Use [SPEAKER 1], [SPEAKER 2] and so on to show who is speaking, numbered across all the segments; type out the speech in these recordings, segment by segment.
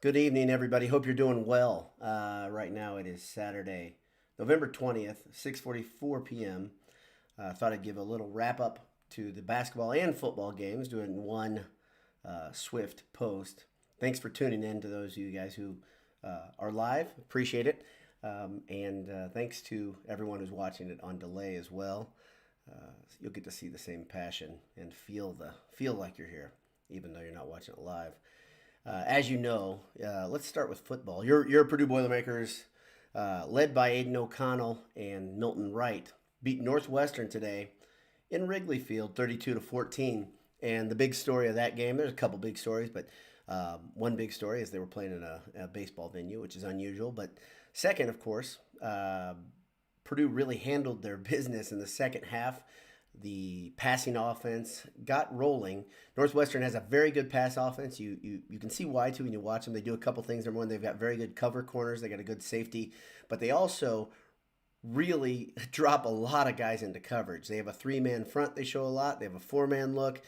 [SPEAKER 1] Good evening, everybody. Hope you're doing well. Right now it is Saturday, November 20th, 6:44 p.m. Thought I'd give a little wrap up to the basketball and football games, doing one swift post. Thanks for tuning in to those of you guys who are live. Appreciate it. And thanks to everyone who's watching it on delay as well. You'll get to see the same passion and feel like you're here, even though you're not watching it live. As you know, let's start with football. Your Purdue Boilermakers, led by Aiden O'Connell and Milton Wright, beat Northwestern today in Wrigley Field, 32-14. And the big story of that game, there's a couple big stories, but one big story is they were playing in a baseball venue, which is unusual. But second, of course, Purdue really handled their business in the second half. The passing offense got rolling. Northwestern has a very good pass offense. You can see why too when you watch them. They do a couple things. Number one, they've got very good cover corners. They got a good safety, but they also really drop a lot of guys into coverage. They have a three-man front. They show a lot. They have a four-man look,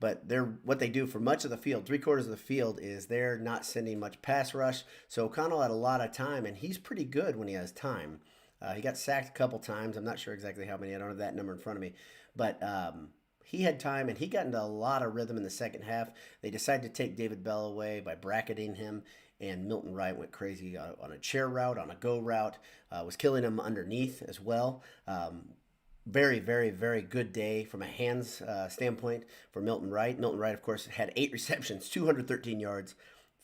[SPEAKER 1] but what they do for much of the field, three-quarters of the field, is they're not sending much pass rush. So O'Connell had a lot of time, and he's pretty good when he has time. He got sacked a couple times. I'm not sure exactly how many. I don't have that number in front of me. But he had time, and he got into a lot of rhythm in the second half. They decided to take David Bell away by bracketing him, and Milton Wright went crazy on a chair route, on a go route, was killing him underneath as well. Very, very, very good day from a hands standpoint for Milton Wright. Milton Wright, of course, had 8 receptions, 213 yards,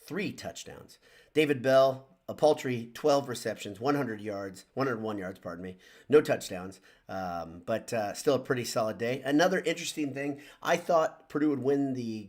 [SPEAKER 1] 3 touchdowns. David Bell, a paltry 12 receptions, 100 yards, 101 yards, pardon me, no touchdowns, but still a pretty solid day. Another interesting thing, I thought Purdue would win the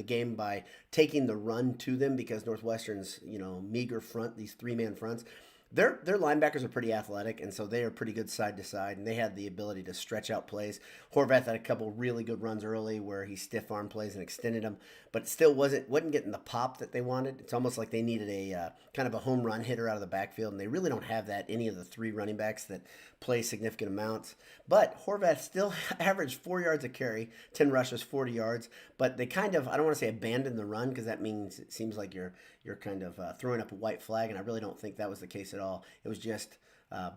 [SPEAKER 1] game by taking the run to them because Northwestern's meager front, these three-man fronts. Their linebackers are pretty athletic, and so they are pretty good side to side, and they had the ability to stretch out plays. Horvath had a couple really good runs early where he stiff arm plays and extended them, but it still wasn't getting the pop that they wanted. It's almost like they needed a kind of a home run hitter out of the backfield, and they really don't have that. Any of the 3 running backs that play significant amounts, but Horvath still averaged 4 yards a carry, 10 rushes, 40 yards. But they kind of, I don't want to say abandoned the run because that means it seems like you're kind of throwing up a white flag, and I really don't think that was the case at all. It was just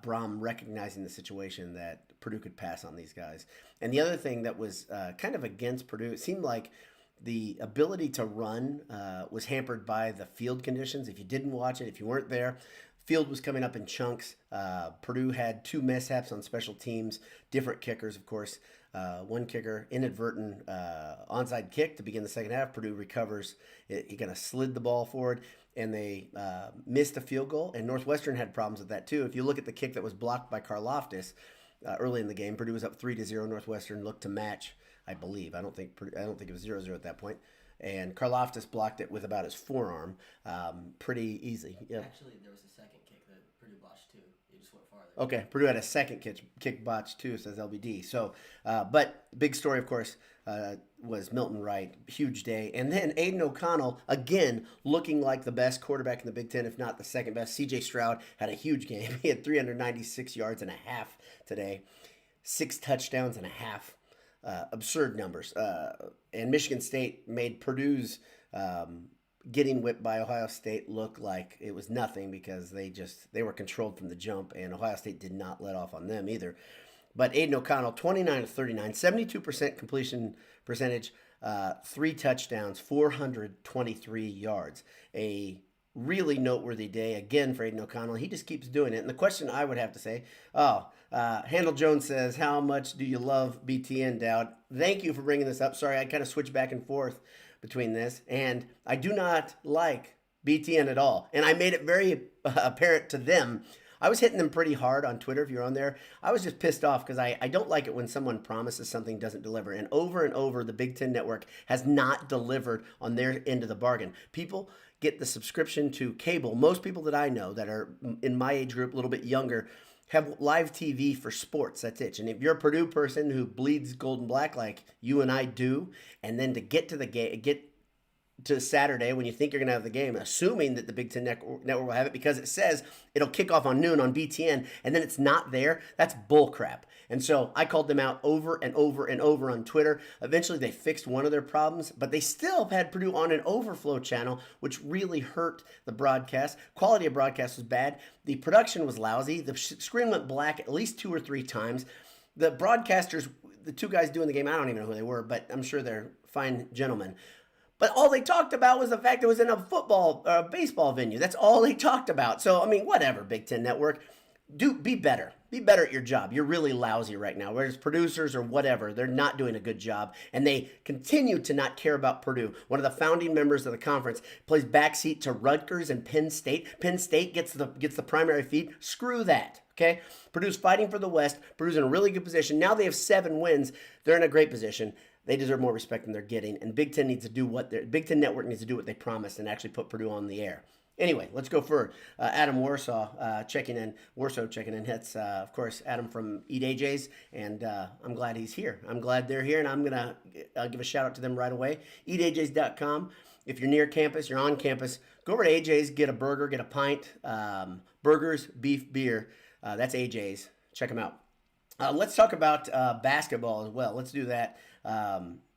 [SPEAKER 1] Brom recognizing the situation that Purdue could pass on these guys. And the other thing that was kind of against Purdue, it seemed like the ability to run was hampered by the field conditions. If you didn't watch it, if you weren't there, field was coming up in chunks. Purdue had 2 mishaps on special teams, different kickers, of course. One kicker, inadvertent onside kick to begin the second half. Purdue recovers. He kind of slid the ball forward, and they missed a field goal. And Northwestern had problems with that too. If you look at the kick that was blocked by Karloftis early in the game, Purdue was up 3-0. Northwestern looked to match, I believe. I don't think it was 0-0 at that point. And Karloftis blocked it with about his forearm, pretty easy. Yeah.
[SPEAKER 2] Actually, there was a second kick that Purdue botched too. It just went farther.
[SPEAKER 1] Okay, Purdue had a second kick botch too, says LBD. So, but big story, of course, was Milton Wright. Huge day. And then Aiden O'Connell, again, looking like the best quarterback in the Big Ten, if not the second best. CJ Stroud had a huge game. He had 396 yards and a half today, 6 touchdowns and a half. Absurd numbers. And Michigan State made Purdue's getting whipped by Ohio State look like it was nothing because they were controlled from the jump, and Ohio State did not let off on them either. But Aiden O'Connell, 29 of 39, 72% completion percentage, 3 touchdowns, 423 yards. A really noteworthy day again for Aiden O'Connell. He just keeps doing it. And the question I would have to say, Handel Jones says, how much do you love BTN, Dowd? Thank you for bringing this up. Sorry, I kind of switched back and forth between this. And I do not like BTN at all. And I made it very apparent to them. I was hitting them pretty hard on Twitter, if you're on there. I was just pissed off because I don't like it when someone promises something doesn't deliver. And over, the Big Ten Network has not delivered on their end of the bargain. People get the subscription to cable. Most people that I know that are in my age group, a little bit younger, have live TV for sports. That's it. And if you're a Purdue person who bleeds gold and black like you and I do, and then to get to the game, to Saturday when you think you're going to have the game, assuming that the Big Ten Network will have it because it says it'll kick off on noon on BTN, and then it's not there. That's bullcrap. And so I called them out over and over and over on Twitter. Eventually, they fixed one of their problems, but they still had Purdue on an overflow channel, which really hurt the broadcast. Quality of broadcast was bad. The production was lousy. The screen went black at least 2 or 3 times. The broadcasters, the 2 guys doing the game, I don't even know who they were, but I'm sure they're fine gentlemen. But all they talked about was the fact it was in a baseball venue. That's all they talked about. So, I mean, whatever, Big Ten Network. Be better. Be better at your job. You're really lousy right now. Whereas producers or whatever, they're not doing a good job. And they continue to not care about Purdue. One of the founding members of the conference plays backseat to Rutgers and Penn State. Penn State gets the primary feed. Screw that. Okay? Purdue's fighting for the West. Purdue's in a really good position. Now they have 7 wins. They're in a great position. They deserve more respect than they're getting. And Big Ten Big Ten Network needs to do what they promised and actually put Purdue on the air. Anyway, let's go for Adam Warsaw checking in. Hits, of course, Adam from Eat AJ's, and I'm glad he's here. I'm glad they're here, and I'm going to give a shout out to them right away. EatAJ's.com. If you're near campus, you're on campus, go over to AJ's, get a burger, get a pint. Burgers, beef, beer. That's AJ's. Check them out. Let's talk about basketball as well. Let's do that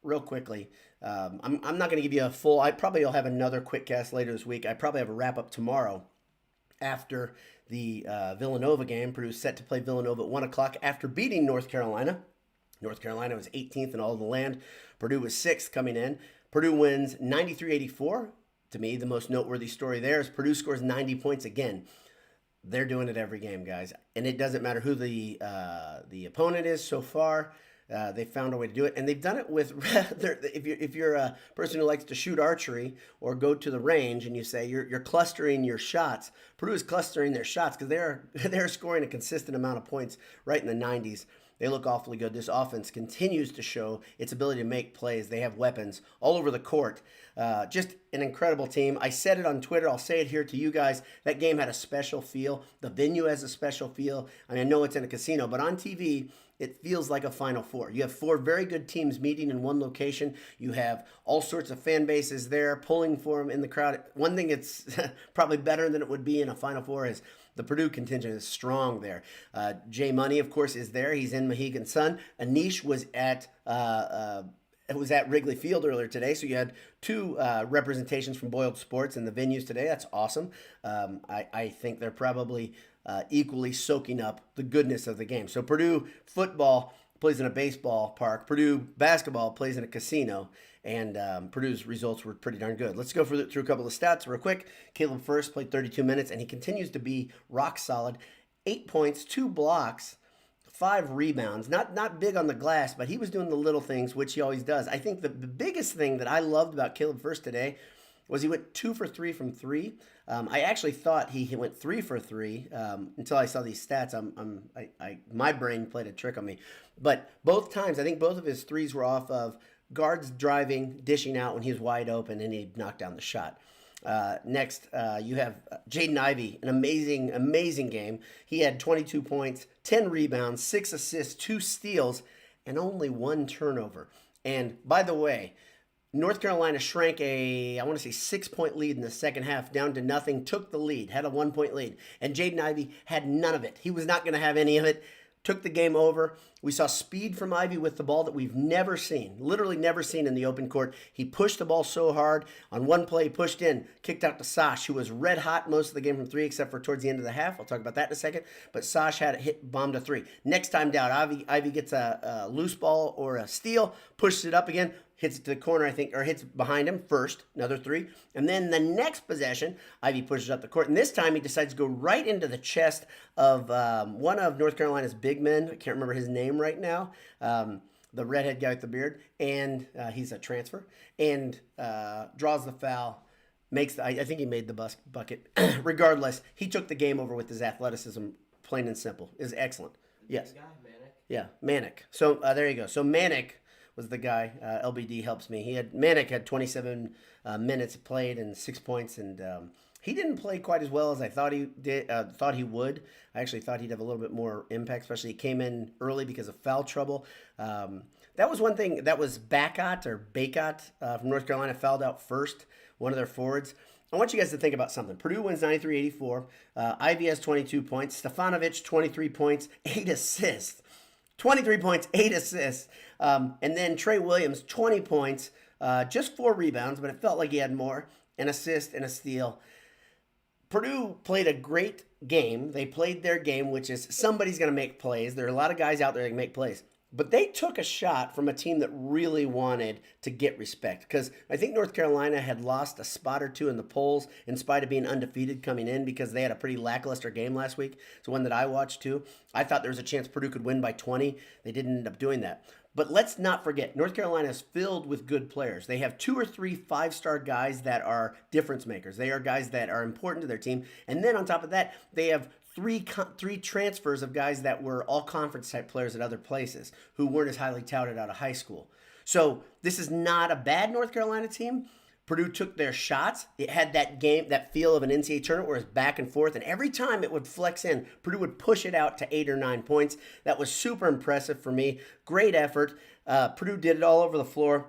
[SPEAKER 1] real quickly. I'm not going to give you a full. I probably will have another quick cast later this week. I probably have a wrap up tomorrow after the Villanova game. Purdue's set to play Villanova at 1 o'clock after beating North Carolina. North Carolina was 18th in all of the land. Purdue was 6th coming in. Purdue wins 93-84. To me, the most noteworthy story there is Purdue scores 90 points again. They're doing it every game, guys, and it doesn't matter who the opponent is so far. They found a way to do it, and they've done it with. If you're a person who likes to shoot archery or go to the range, and you say you're clustering your shots, Purdue is clustering their shots because they're scoring a consistent amount of points right in the 90s. They look awfully good. This offense continues to show its ability to make plays. They have weapons all over the court. Just an incredible team. I said it on Twitter. I'll say it here to you guys. That game had a special feel. The venue has a special feel. I know it's in a casino, but on TV, it feels like a Final Four. You have 4 very good teams meeting in one location. You have all sorts of fan bases there pulling for them in the crowd. One thing it's probably better than it would be in a Final Four is the Purdue contingent is strong there. Jay Money, of course, is there. He's in Mohegan Sun. Anish was at Wrigley Field earlier today, so you had 2 representations from Boiled Sports in the venues today. That's awesome. I think they're probably equally soaking up the goodness of the game. So Purdue football plays in a baseball park. Purdue basketball plays in a casino. And Purdue's results were pretty darn good. Let's go through a couple of stats real quick. Caleb Furst played 32 minutes, and he continues to be rock solid. 8 points, 2 blocks, 5 rebounds. Not big on the glass, but he was doing the little things, which he always does. I think the biggest thing that I loved about Caleb Furst today was he went 2 for 3 from 3. I actually thought he went 3 for 3 until I saw these stats. My brain played a trick on me. But both times, I think both of his threes were off of guards driving, dishing out when he was wide open, and he knocked down the shot. Next, you have Jaden Ivey, an amazing game. He had 22 points, 10 rebounds, 6 assists, 2 steals, and only 1 turnover. And by the way, North Carolina shrank I want to say 6-point lead in the second half down to nothing, took the lead, had a 1-point lead. And Jaden Ivey had none of it. He was not going to have any of it. Took the game over. We saw speed from Ivey with the ball that we've never seen, literally never seen in the open court. He pushed the ball so hard. On one play, he pushed in, kicked out to Sash, who was red hot most of the game from 3, except for towards the end of the half. I'll talk about that in a second. But Sash had bombed a 3. Next time down, Ivey gets a loose ball or a steal, pushes it up again, hits it to the corner, I think, or hits behind him first, another 3. And then the next possession, Ivey pushes up the court. And this time he decides to go right into the chest of one of North Carolina's big men. I can't remember his name right now. The redhead guy with the beard. And he's a transfer. And draws the foul. I think he made the bucket. Regardless, he took the game over with his athleticism, plain and simple. Is excellent. Yes.
[SPEAKER 2] Guy, Manic.
[SPEAKER 1] Yeah, Manic. So there you go. So Manic was the guy. LBD helps me. Manic had 27 minutes played and 6 points, and he didn't play quite as well as I thought he did. Thought he would. I actually thought he'd have a little bit more impact, especially he came in early because of foul trouble. that was one thing. That was Bacot from North Carolina fouled out first, one of their forwards. I want you guys to think about something. Purdue wins 93-84. Ivy has 22 points. Stefanovic, 23 points, 8 assists. 23 points, 8 assists. And then Trey Williams, 20 points, just 4 rebounds, but it felt like he had more, an assist and a steal. Purdue played a great game. They played their game, which is somebody's going to make plays. There are a lot of guys out there that can make plays. But they took a shot from a team that really wanted to get respect. Because I think North Carolina had lost a spot or two in the polls in spite of being undefeated coming in because they had a pretty lackluster game last week. It's one that I watched too. I thought there was a chance Purdue could win by 20. They didn't end up doing that. But let's not forget, North Carolina is filled with good players. They have 2 or 3 5-star guys that are difference makers. They are guys that are important to their team. And then on top of that, they have three transfers of guys that were all conference type players at other places who weren't as highly touted out of high school. So this is not a bad North Carolina team. Purdue took their shots. It had that game, that feel of an NCAA tournament where it's back and forth. And every time it would flex in, Purdue would push it out to 8 or 9 points. That was super impressive for me. Great effort. Purdue did it all over the floor.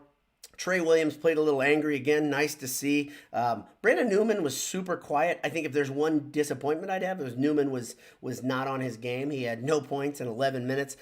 [SPEAKER 1] Trey Williams played a little angry again. Nice to see. Brandon Newman was super quiet. I think if there's one disappointment I'd have, it was Newman was not on his game. He had no points in 11 minutes.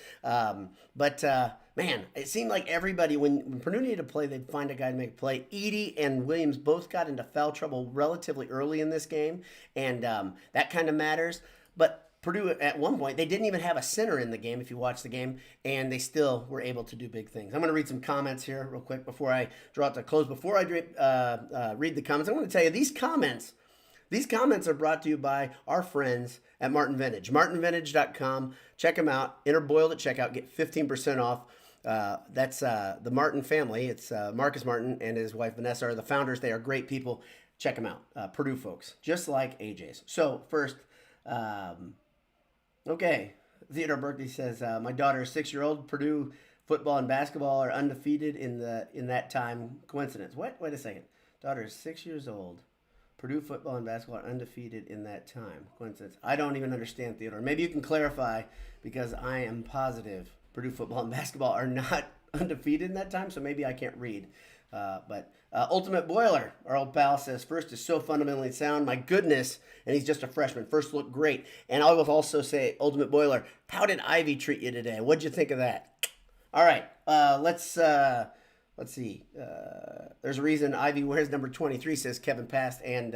[SPEAKER 1] Man, it seemed like everybody, when Purdue needed to play, they'd find a guy to make a play. Edey and Williams both got into foul trouble relatively early in this game, and that kind of matters. But Purdue, at one point, they didn't even have a center in the game, if you watch the game, and they still were able to do big things. I'm going to read some comments here real quick before I draw it to a close. Before I read the comments, I want to tell you these comments are brought to you by our friends at Martin Vintage. MartinVintage.com. Check them out. Enter Boiled at checkout. Get 15% off. That's the Martin family. It's Marcus Martin and his wife Vanessa are the founders. They are great people. Check them out. Purdue folks, just like AJ's. So first, okay. Theodore Berkeley says, my daughter is 6-year-old. Purdue football and basketball are undefeated in that time. Coincidence? What? Wait a second. Daughter is 6 years old. Purdue football and basketball are undefeated in that time. Coincidence? I don't even understand, Theodore. Maybe you can clarify, because I am positive Purdue football and basketball are not undefeated in that time, so maybe I can't read. But Ultimate Boiler, our old pal, says, first is so fundamentally sound. My goodness. And he's just a freshman. First looked great. And I will also say, Ultimate Boiler, how did Ivy treat you today? What'd you think of that? All right. Let's see. There's a reason Ivy wears number 23, says Kevin Past. And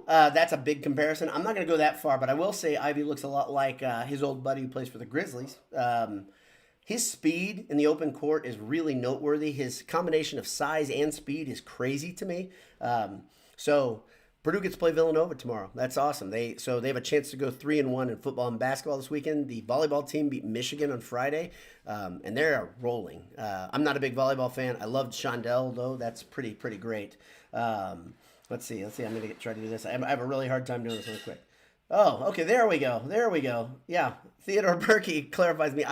[SPEAKER 1] that's a big comparison. I'm not going to go that far, but I will say Ivy looks a lot like his old buddy who plays for the Grizzlies. His speed in the open court is really noteworthy. His combination of size and speed is crazy to me. So Purdue gets to play Villanova tomorrow. That's awesome. They have a chance to go 3-1 in football and basketball this weekend. The volleyball team beat Michigan on Friday, and they're rolling. I'm not a big volleyball fan. I loved Shondell, though. That's pretty great. Let's see. I'm going to try to do this. I have a really hard time doing this really quick. Oh, okay. There we go. Yeah. Theodore Berkey clarifies me.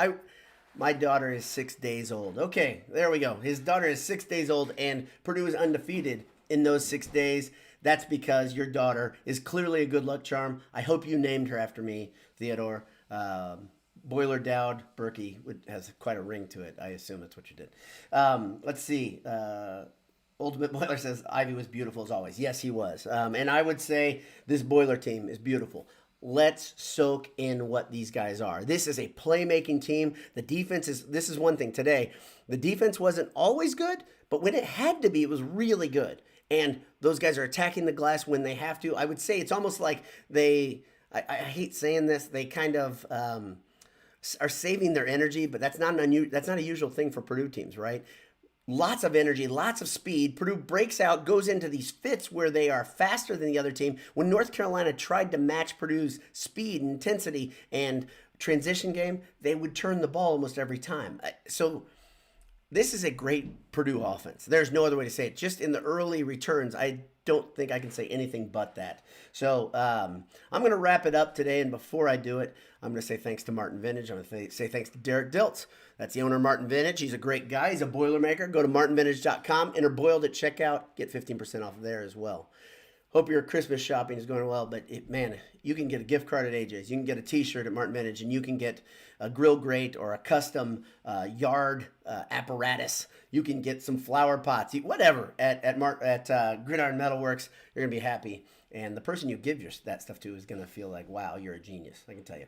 [SPEAKER 1] My daughter is 6 days old. Okay, there we go. His daughter is 6 days old, and Purdue is undefeated in those 6 days. That's because your daughter is clearly a good luck charm. I hope you named her after me, Theodore. Boiler Dowd Berkey has quite a ring to it. I assume that's what you did. Let's see. Ultimate Boiler says Ivy was beautiful as always. Yes, he was. And I would say this Boiler team is beautiful. Let's soak in what these guys are. This is a playmaking team. The defense this is one thing today. The defense wasn't always good, but when it had to be, it was really good. And those guys are attacking the glass when they have to. I would say it's almost like I hate saying this, they kind of are saving their energy, but that's not a usual thing for Purdue teams, right? Lots of energy, lots of speed. Purdue breaks out, goes into these fits where they are faster than the other team. When North Carolina tried to match Purdue's speed and intensity and transition game, they would turn the ball almost every time. So this is a great Purdue offense. There's no other way to say it. Just in the early returns, I don't think I can say anything but that. So I'm going to wrap it up today, and before I do it, I'm going to say thanks to Martin Vintage. I'm going to say thanks to Derek Diltz. That's the owner of Martin Vintage. He's a great guy. He's a Boilermaker. Go to martinvintage.com, enter Boiled at checkout, get 15% off there as well. Hope your Christmas shopping is going well. But man, you can get a gift card at AJ's. You can get a T-shirt at Martin Vintage, and you can get a grill grate or a custom yard apparatus. You can get some flower pots, whatever at Gridiron Metalworks. You're gonna be happy, and the person you give that stuff to is gonna feel like, wow, you're a genius. I can tell you.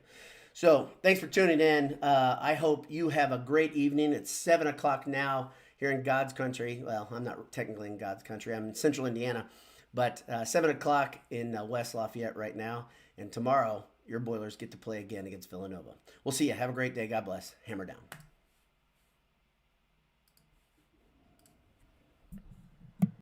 [SPEAKER 1] So thanks for tuning in. I hope you have a great evening. It's 7 o'clock now here in God's country. Well, I'm not technically in God's country. I'm in central Indiana. But 7 o'clock in West Lafayette right now. And tomorrow, your Boilers get to play again against Villanova. We'll see you. Have a great day. God bless. Hammer down.